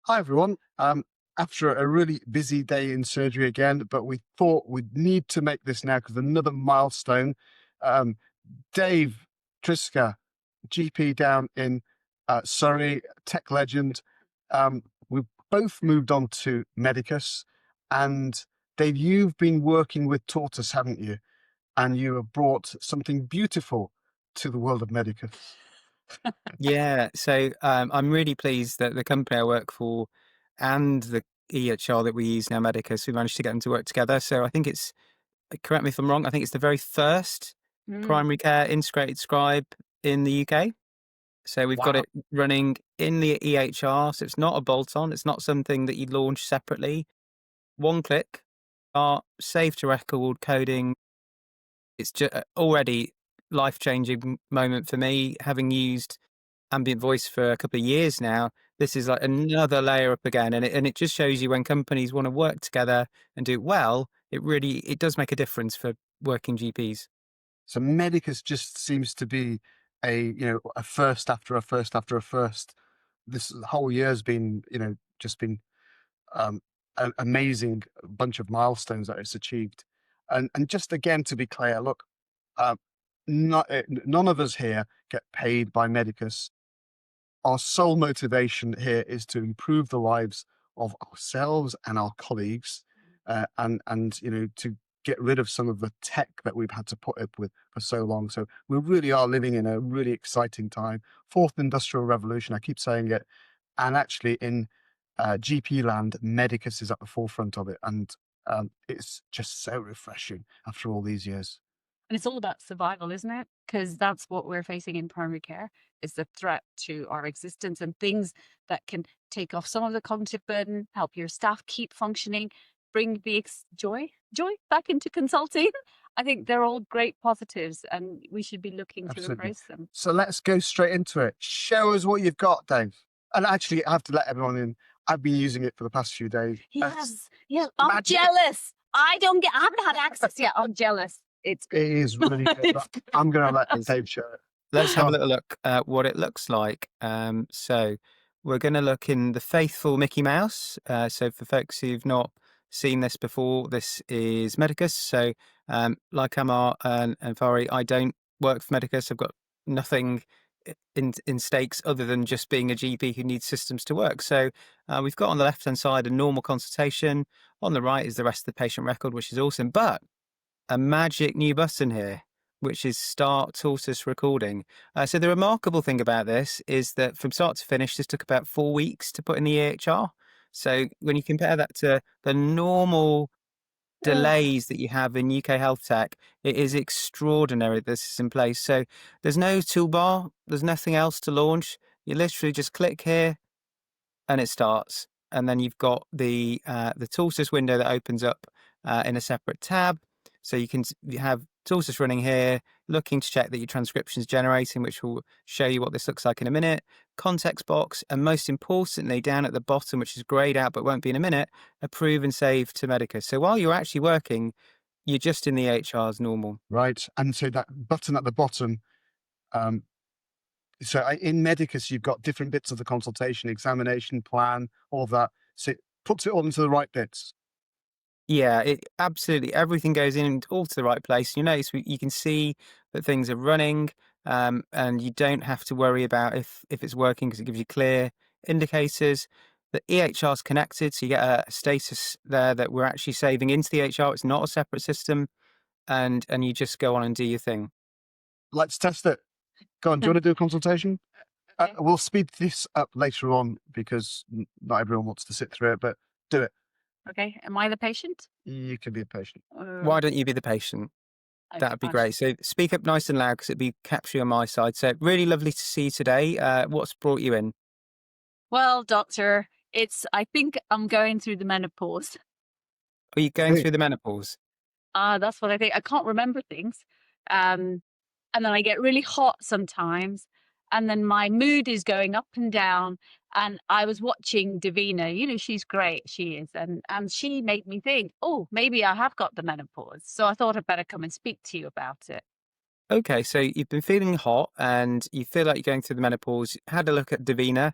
Hi, everyone. After a really busy day in surgery again, but we thought we'd need to make this now because another milestone. Dave Triska, GP down in Surrey, tech legend. We've both moved on to Medicus. And Dave, you've been working with Tortus, haven't you? And you have brought something beautiful to the world of Medicus. Yeah, so I'm really pleased that the company I work for and the EHR that we use now, Medicus, we managed to get them to work together. So I think it's, correct me if I'm wrong, I think it's the very first primary care integrated scribe in the UK. So we've got Wow. it running in the EHR. So it's not a bolt-on. It's not something that you launch separately. One click, save to record coding. It's just already life-changing moment for me, having used ambient voice for a couple of years now. This is like another layer up again, and it just shows you when companies want to work together and do it well, it does make a difference for working GPs. So Medicus just seems to be a first after a first after a first. This whole year has been, just been an amazing bunch of milestones that it's achieved. And just again, to be clear, look, uh, none of us here get paid by Medicus. Our sole motivation here is to improve the lives of ourselves and our colleagues, and to get rid of some of the tech that we've had to put up with for so long. So we really are living in a really exciting time. Fourth industrial revolution, I keep saying it, and actually in GP land, Medicus is at the forefront of it, and it's just so refreshing after all these years. And it's all about survival, isn't it? Because that's what we're facing in primary care, is the threat to our existence, and things that can take off some of the cognitive burden, help your staff keep functioning, bring the joy back into consulting. I think they're all great positives, and we should be looking to Absolutely. embrace them. So let's go straight into it. Show us what you've got, Dave. And actually, I have to let everyone in. I've been using it for the past few days. Yes, I'm jealous. I haven't had access yet. I'm jealous. It's good. It is really good. I'm going to let Dave show it. Let's have a little look at what it looks like. So we're going to look in the faithful Mickey Mouse. So for folks who've not seen this before, this is Medicus. So like Amar and Fari, I don't work for Medicus. I've got nothing in stakes other than just being a GP who needs systems to work. So we've got on the left-hand side a normal consultation. On the right is the rest of the patient record, which is awesome. But a magic new button here, which is start Tortus recording. So the remarkable thing about this is that from start to finish, this took about 4 weeks to put in the EHR. So when you compare that to the normal delays that you have in UK health tech, it is extraordinary that this is in place. So there's no toolbar, there's nothing else to launch. You literally just click here and it starts. And then you've got the Tortus window that opens up in a separate tab. So you have Tortus running here, looking to check that your transcription is generating, which will show you what this looks like in a minute. Context box, and most importantly, down at the bottom, which is grayed out but won't be in a minute, approve and save to Medicus. So while you're actually working, you're just in the EHR as normal. Right. And so that button at the bottom, in Medicus, you've got different bits of the consultation, examination plan, all of that. So it puts it all into the right bits. Yeah, it absolutely, everything goes in all to the right place. You notice you can see that things are running, and you don't have to worry about if it's working because it gives you clear indicators. The EHR is connected, so you get a status there that we're actually saving into the EHR. It's not a separate system, and you just go on and do your thing. Let's test it. Go on, do you want to do a consultation? We'll speed this up later on because not everyone wants to sit through it, but do it. Okay, am I the patient? You can be a patient. Why don't you be the patient? That'd be great. So speak up nice and loud because it'd be capturing on my side. So really lovely to see you today. What's brought you in? Well, doctor, I think I'm going through the menopause. Are you going through the menopause? That's what I think. I can't remember things. And then I get really hot sometimes. And then my mood is going up and down. And I was watching Davina, you know, she's great, she is. And she made me think, oh, maybe I have got the menopause. So I thought I'd better come and speak to you about it. Okay, so you've been feeling hot and you feel like you're going through the menopause. Had a look at Davina.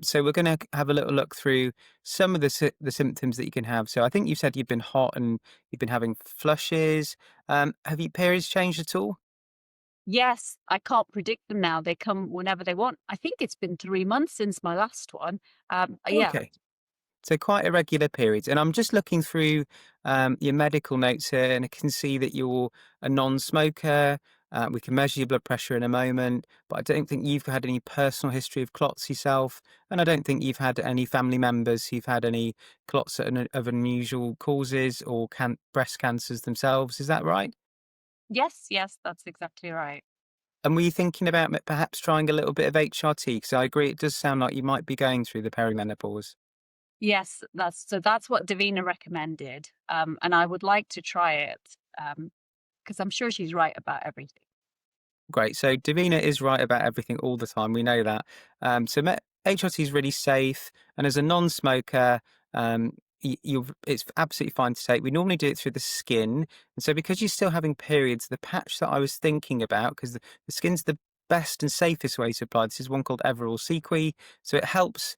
So we're going to have a little look through some of the symptoms that you can have. So I think you said you've been hot and you've been having flushes. Have your periods changed at all? Yes, I can't predict them now. They come whenever they want. I think it's been 3 months since my last one. Yeah. Okay. So quite irregular periods. And I'm just looking through your medical notes here, and I can see that you're a non-smoker. We can measure your blood pressure in a moment, but I don't think you've had any personal history of clots yourself, and I don't think you've had any family members who've had any clots of unusual causes or breast cancers themselves. Is that right? Yes, yes, that's exactly right. And were you thinking about perhaps trying a little bit of HRT? Because I agree, it does sound like you might be going through the perimenopause. Yes, that's what Davina recommended. And I would like to try it. Because I'm sure she's right about everything. Great. So Davina is right about everything all the time. We know that. HRT is really safe, and as a non-smoker, it's absolutely fine to take. We normally do it through the skin, and so because you're still having periods, the patch that I was thinking about, because the skin's the best and safest way to apply this, is one called Everall Sequi. So it helps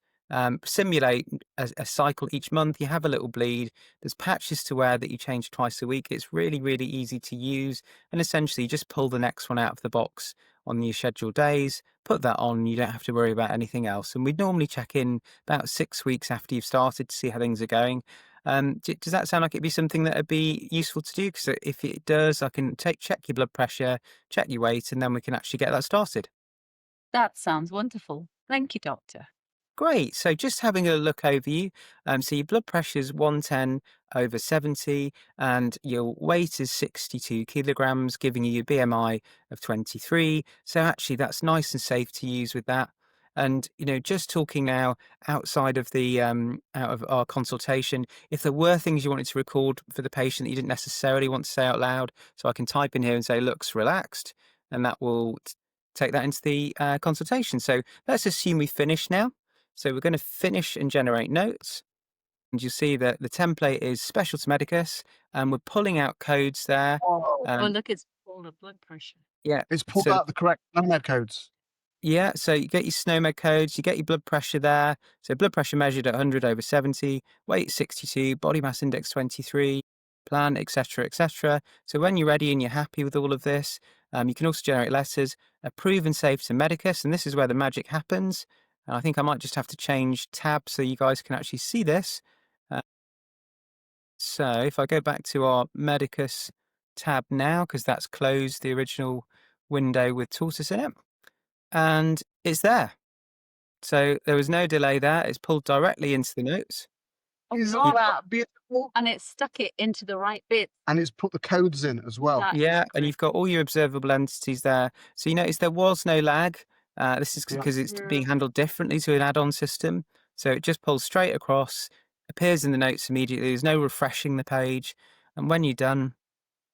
simulate a cycle each month. You have a little bleed. There's patches to wear that you change twice a week. It's really, really easy to use. And essentially, you just pull the next one out of the box on your scheduled days, put that on, you don't have to worry about anything else. And we'd normally check in about 6 weeks after you've started to see how things are going. Does that sound like it'd be something that would be useful to do? Because if it does, I can check your blood pressure, check your weight, and then we can actually get that started. That sounds wonderful. Thank you, doctor. Great. So just having a look over you. So your blood pressure is 110/70, and your weight is 62 kilograms, giving you your BMI of 23. So actually, that's nice and safe to use with that. And just talking now outside of the out of our consultation, if there were things you wanted to record for the patient that you didn't necessarily want to say out loud, so I can type in here and say looks relaxed, and that will take that into the consultation. So let's assume we finished now. So we're going to finish and generate notes. And you see that the template is special to Medicus, and we're pulling out codes there. Oh, Um, look, it's all the blood pressure. yeah. It's pulled So out the correct NAMED codes. yeah. So you get your SNOMED codes, you get your blood pressure there. So blood pressure measured at 100/70, weight 62, body mass index 23, plan, etc., etc. So when you're ready and you're happy with all of this, you can also generate letters, approve and save to Medicus, and this is where the magic happens. And I think I might just have to change tab so you guys can actually see this. Uh, so if I go back to our Medicus tab now, because that's closed the original window with Tortus in it, and it's there. So there was no delay there. It's pulled directly into the notes. Isn't wow. that beautiful? And it stuck it into the right bit. And it's put the codes in as well. That Yeah, is and great. you've got all your observable entities there. So you notice there was no lag. This is Yeah. because it's Yeah. being handled differently to an add-on system. So it just pulls straight across, appears in the notes immediately. There's no refreshing the page. And when you're done,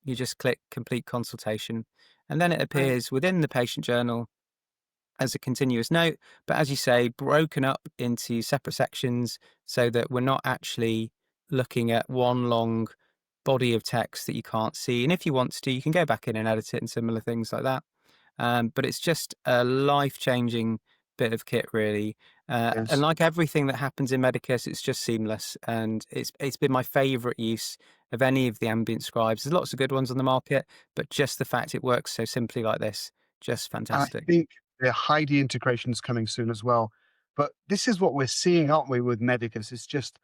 you just click complete consultation. And then it appears within the patient journal as a continuous note, but as you say, broken up into separate sections so that we're not actually looking at one long body of text that you can't see. And if you want to, you can go back in and edit it and similar things like that. But it's just a life-changing bit of kit, really. And Yes. like everything that happens in Medicus, it's just seamless, and it's been my favourite use of any of the ambient scribes. There's lots of good ones on the market, but just the fact it works so simply like this, just And I fantastic. think the Heidi integration is coming soon as well. But this is what we're seeing, aren't we, with Medicus? It's just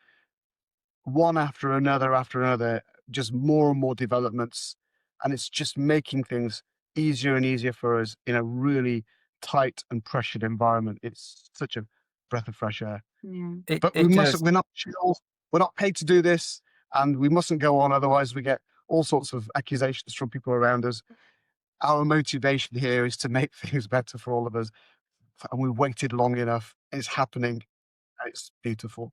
one after another, just more and more developments. And it's just making things easier and easier for us in a really tight and pressured environment. It's such a breath of fresh air. Yeah. But It does. we're not chilled, we're not paid to do this, and we mustn't go on, otherwise we get all sorts of accusations from people around us. Our motivation here is to make things better for all of us, and we waited long enough. It's happening, and it's beautiful.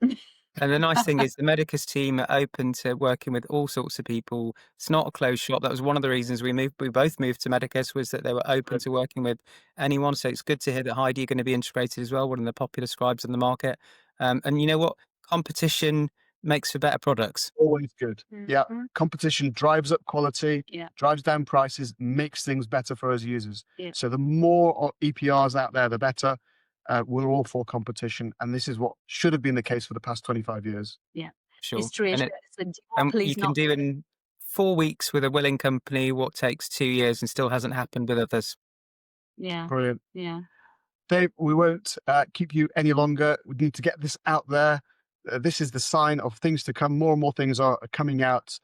And the nice thing is the Medicus team are open to working with all sorts of people. It's not a closed shop. That was one of the reasons we both moved to Medicus, was that they were open to working with anyone. So it's good to hear that Heidi are going to be integrated as well, one of the popular scribes on the market. And you know what? Competition makes for better products. Always good. Yeah. Mhm. Competition drives up quality, Yeah. drives down prices, makes things better for us users. Yeah. So the more EPRs out there, the better. We're all for competition, and this is what should have been the case for the past 25 years. Sure. History And shows, and you please can not. do in 4 weeks with a willing company what takes 2 years and still hasn't happened with others. Yeah. Brilliant. Yeah. Dave, we won't keep you any longer. We need to get this out there. This is the sign of things to come. More and more things are coming out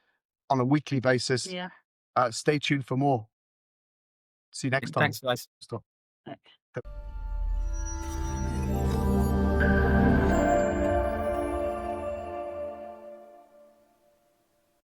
on a weekly basis. Yeah. Stay tuned for more. See you next time. Thanks, guys. Stop. Okay.